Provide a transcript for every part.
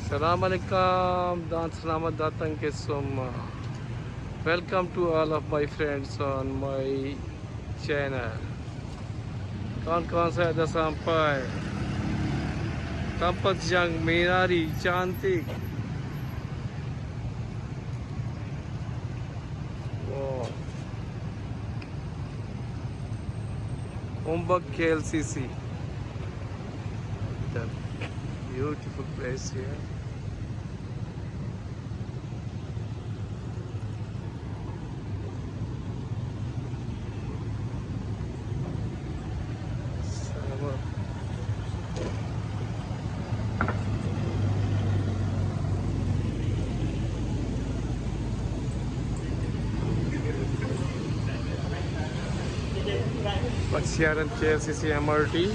Assalamualaikum dan selamat datang ke semua. Welcome to all of my friends on my channel. Kawan-kawan saya dah sampai tempat yang menari cantik. Wow. OMBAK KLCC. The beautiful place here. Berjalan KLCC MRT.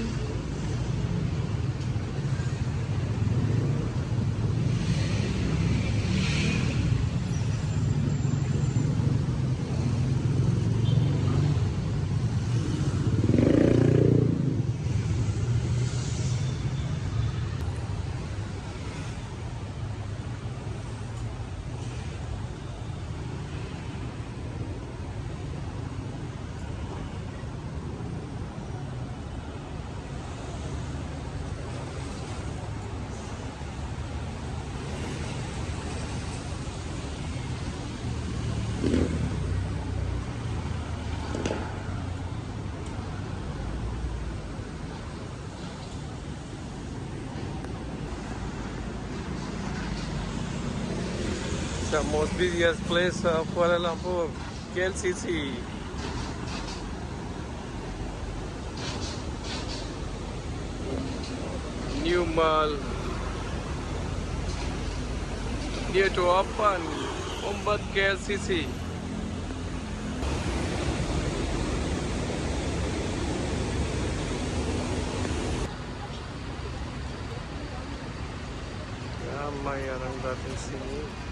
The most busiest place of Kuala Lumpur, KLCC. New mall near to open, OMBAK KLCC. Ramai orang datang sini.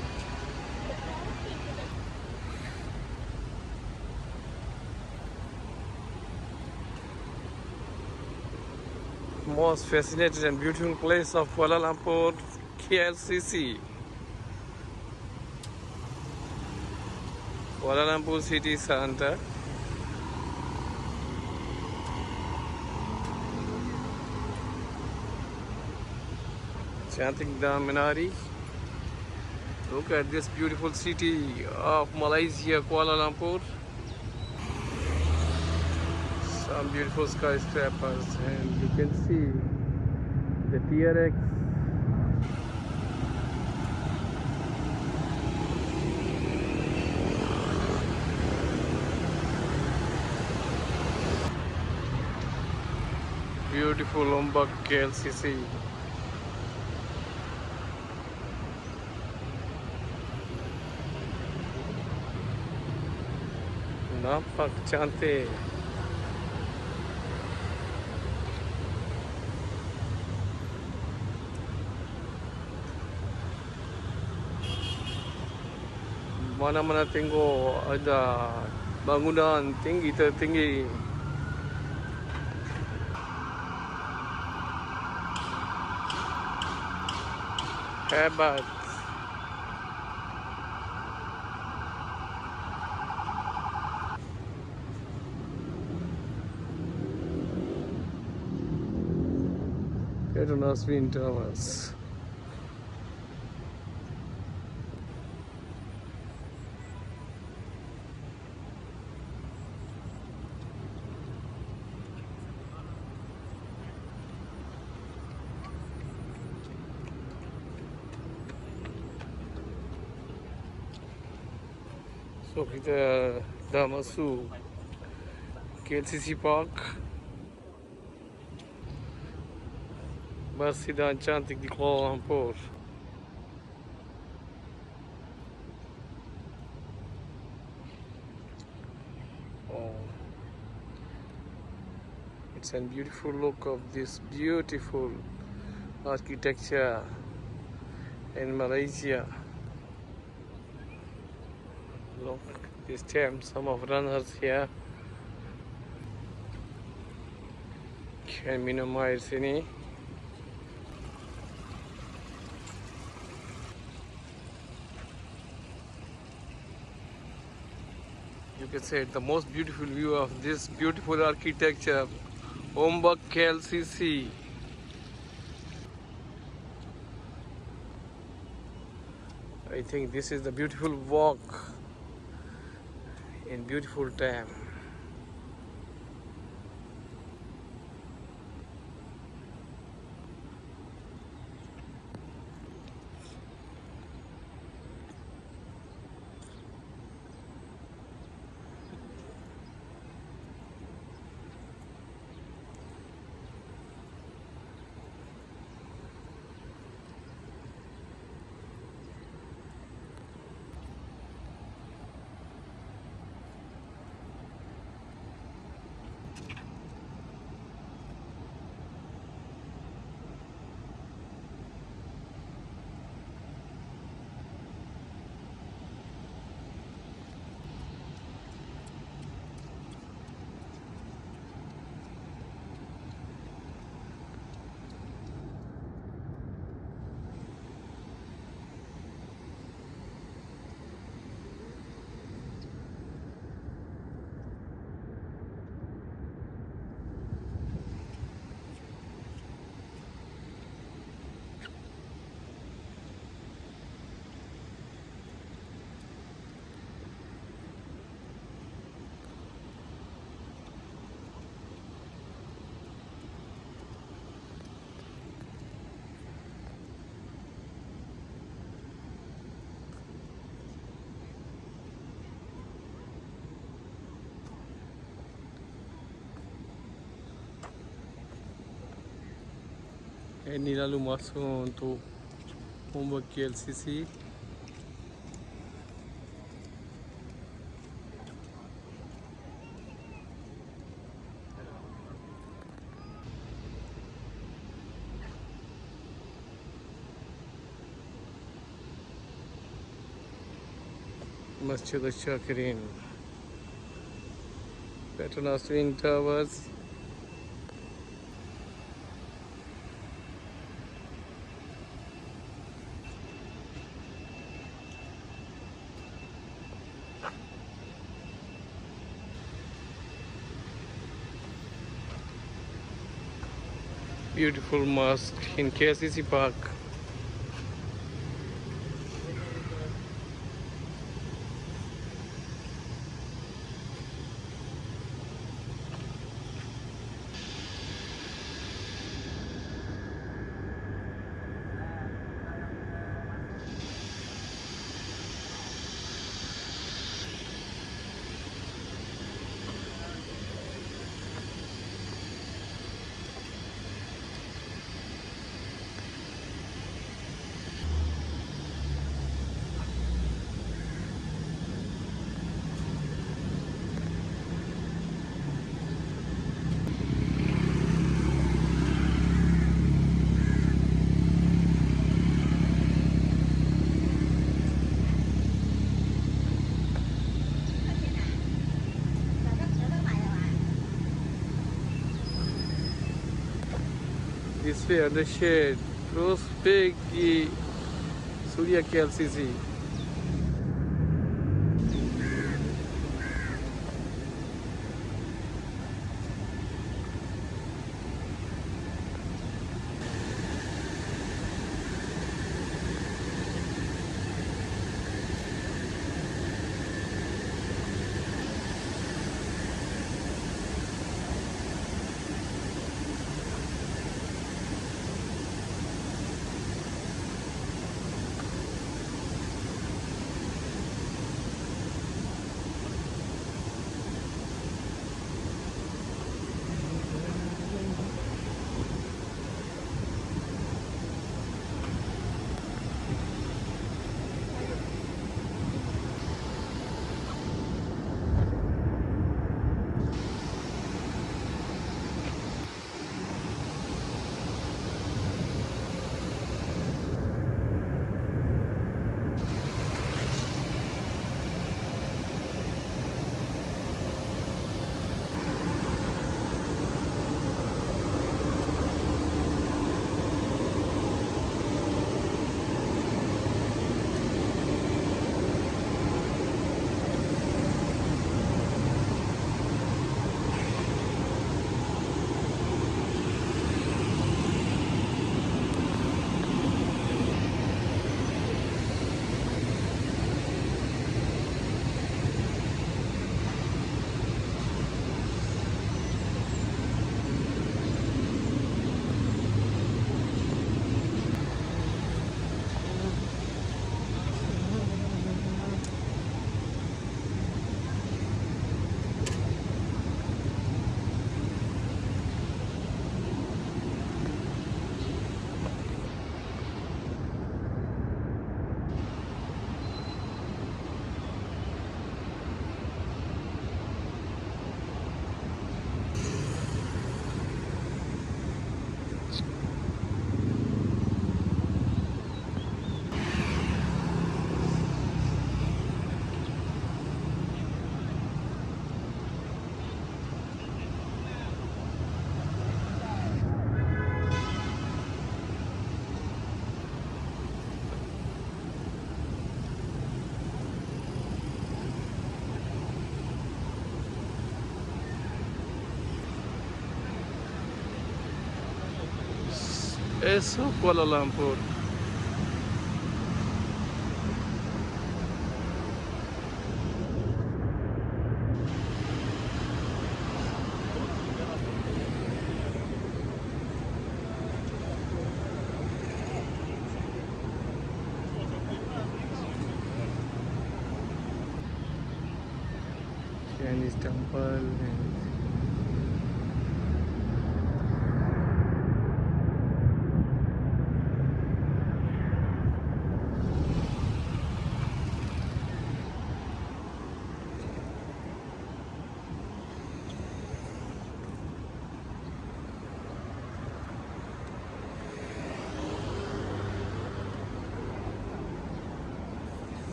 Most fascinating and beautiful place of Kuala Lumpur, KLCC. Kuala Lumpur city center. Chanting the Minari. Look at this beautiful city of Malaysia, Kuala Lumpur. Some beautiful skyscrapers, and you can see the TRX. Beautiful OMBAK KLCC. Nampak cantik. Mana-mana tengok ada bangunan tinggi tertinggi. Hebat. Petronas Wind Towers. So kita dah masuk KLCC Park. Masih dan cantik di Kuala Lumpur. Oh, it's a beautiful look of this beautiful architecture in Malaysia. Look, this time some of runners here can minimize any. You can say the most beautiful view of this beautiful architecture, OMBAK KLCC. I think this is the beautiful walk in beautiful time. Ini lalu masuk untuk OMBAK KLCC. Masjid Al-Shakirin, Petronas Twin Towers. Beautiful mosque in KLCC Park. This way under shade, terus pergi Sedia KLCC. Esok Kuala Lumpur. Chinese temple and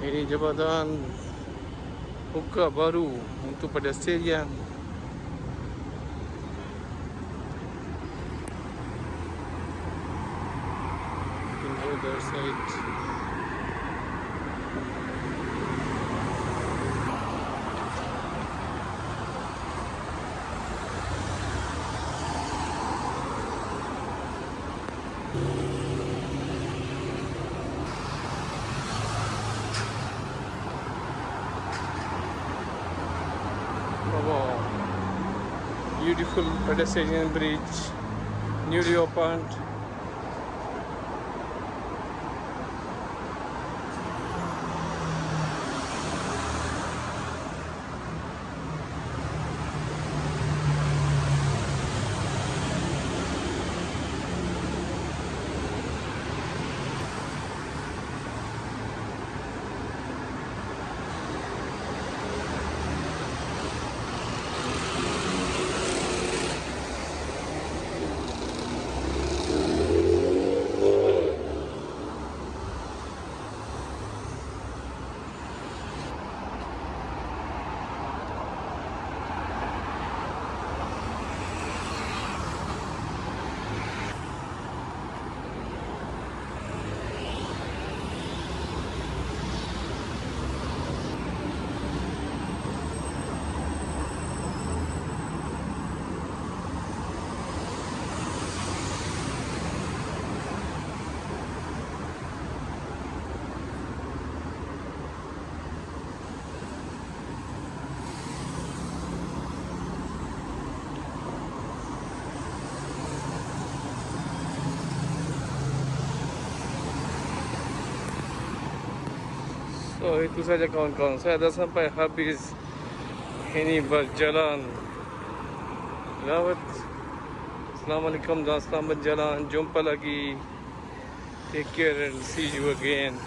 ini jabatan buka baru untuk pedestrian. In the other side. Wow, beautiful pedestrian bridge, newly opened. So itu saja kawan-kawan, saya dah sampai habis ini berjalan lawat. Assalamualaikum dan selamat berjalan. Jumpa lagi. Take care and see you again.